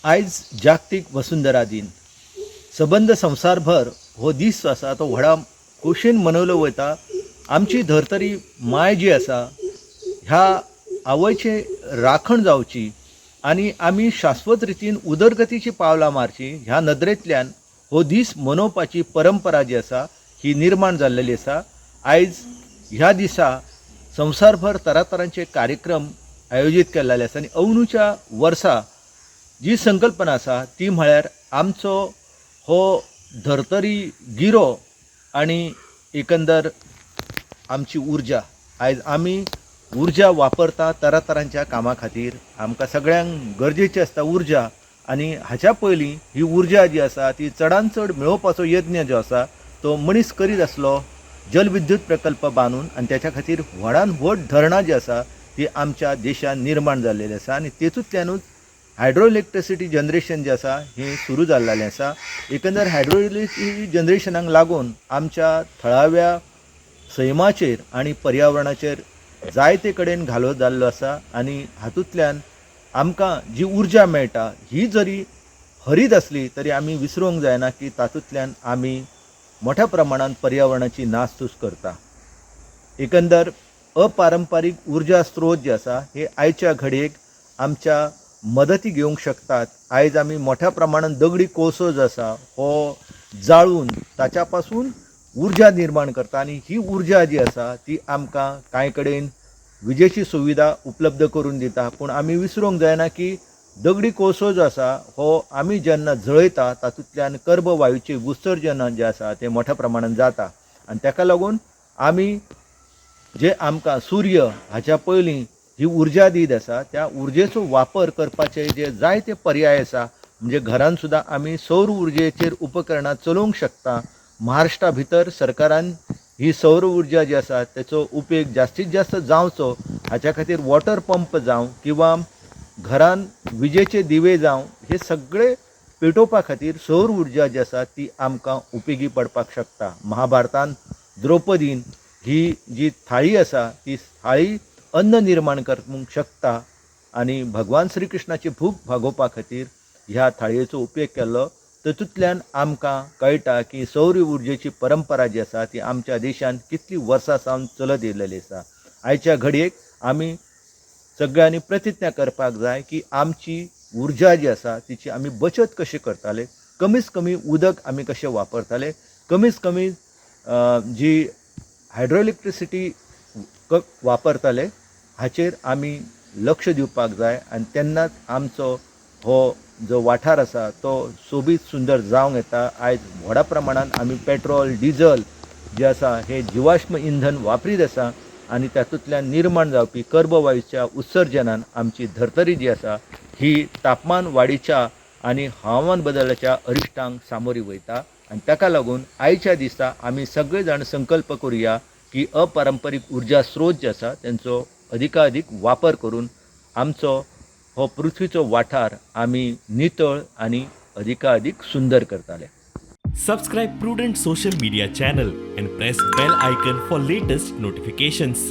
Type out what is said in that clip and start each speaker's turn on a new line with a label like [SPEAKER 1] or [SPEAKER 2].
[SPEAKER 1] आयज जागतीक वसुंधरा दिन. सबंद संवसारभर हो दीस आसा तो व्हडा खोशेन मनवलो वता. आमची धर्तरी माय जी आसा ह्या आवयचे राखण जावची आनी आमी शाश्वत रितीन उदरगतीची पावलां मारची ह्या नदरेंतल्यान हो दीस मनोवपाची परंपरा जी आसा ही निर्माण जाल्लेली आसा. आयज ह्या दिसा संवसारभर तरातरांचे कार्यक्रम आयोजीत केल्ले आसा आनी अंदूच्या वर्सा जी संकल्पना आसा ती म्हळ्यार आमचो हो धर्तरी गिरो आनी एकंदर आमची उर्जा. आयज आमी उर्जा वापरता तरातरांच्या कामा खातीर. आमकां सगळ्यांक गरजेची आसता उर्जा आनी हाच्या पयलीं ही उर्जा जी आसा ती चडांत चड मेळोवपाचो यत्न जो आसा तो मनीस करीत आसलो. जलविद्युत प्रकल्प बांदून आनी त्याच्या खातीर व्हडान व्हड धरणां जी आसा ती आमच्या देशान निर्माण जाल्लेली आसा आनी तेतूंतल्यानूच हायड्रो इलेक्ट्रिसिटी जनरेशन जे आसा हें सुरू जाल्लेलें आसा. एकंदर हायड्रो इलेक्ट्रिसिटी जनरेशनाक लागून आमच्या थळाव्या सैमाचेर आनी पर्यावरणाचेर जायते कडेन घालो जाल्लो आसा आनी हातूंतल्यान आमकां जी उर्जा मेळटा ही जरी हरीत आसली तरी आमी विसरूंक जायना की तातूंतल्यान आमी मोठ्या प्रमाणात पर्यावरणाची नासधूस करता. एकंदर अपारंपारीक उर्जा स्त्रोत जे आसा हे आयच्या घडयेक आमच्या मदती घेवंक शकतात. आयज आमी मोठ्या प्रमाणात दगडी कोळसो जो आसा हो जाळून ताच्या पासून उर्जा निर्माण करता आनी ही उर्जा जी आसा ती आमकां कांय कडेन विजेची सुविधा उपलब्ध करून दिता. पूण आमी विसरूंक जायना की दगडी कोळसो जो आसा हो आमी जेन्ना जळयता तातूंतल्यान कर्बवायूचें उत्सर्जन जें आसा तें मोठ्या प्रमाणात जाता आनी ताका लागून आमी जे आमकां सूर्य हाच्या पयलीं ही उर्जा दीत आसा त्या उर्जेचो वापर करपाचे जे जायते पर्याय आसा. म्हणजे घरान सुद्दां आमी सौर उर्जेचेर उपकरणां चलोवंक शकता. महाराष्ट्रा भितर सरकारान ही सौर उर्जा जी आसा तेचो उपेग जास्तीत जास्त जावचो हाच्या खातीर वॉटर पंप जावं किंवा घरान विजेचे दिवे जावं हे सगळे पेटोवपा खातीर सौर उर्जा जी आसा ती आमकां उपेगी पडपाक शकता. महाभारतान द्रौपदीन ही जी थाळी आसा ती थाळी अन्न निर्माण करूंक शकता आनी भगवान श्री कृष्णाची भूक भागोवपा खातीर ह्या थाळयेचो उपेग केल्लो. तातूंतल्यान आमकां कळटा की सौर उर्जेची परंपरा जी आसा ती आमच्या देशान कितली वर्सां सावन चलत येयलेली आसा. आयच्या घडयेक आमी सगळ्यांनी प्रतिज्ञा करपाक जाय की आमची उर्जा जी आसा तिची आमी बचत कशी करताले, कमीत कमी उदक आमी कशें वापरताले, कमीत कमी जी हायड्रो इलेक्ट्रिसिटी वापरताले हाचेर आमी लक्ष दिवपाक जाय आनी तेन्नाच आमचो हो जो वाठार आसा तो सोबीत सुंदर जावंक येता. आयज व्हडा प्रमाणात आमी पेट्रोल डिझल जे आसा हे जिवाश्म इंधन वापरीत आसा आनी तातूंतल्यान निर्माण जावपी कर्बवायूच्या उत्सर्जनान आमची धर्तरी जी आसा ही तापमान वाडीच्या आनी हवामान बदलाच्या अरिश्टांक सामोरी वयता. आनी ताका लागून आयच्या दिसा आमी सगळे जाण संकल्प करुया की अपारंपारीक उर्जा स्रोत जे आसा तेंचो अधिकाधिक वापर करून आमचो हो पृथ्वीचो वाठार आमी नितळ आनी अधिकाधिक सुंदर करताले.
[SPEAKER 2] Subscribe Prudent social media channel and press bell icon for latest notifications.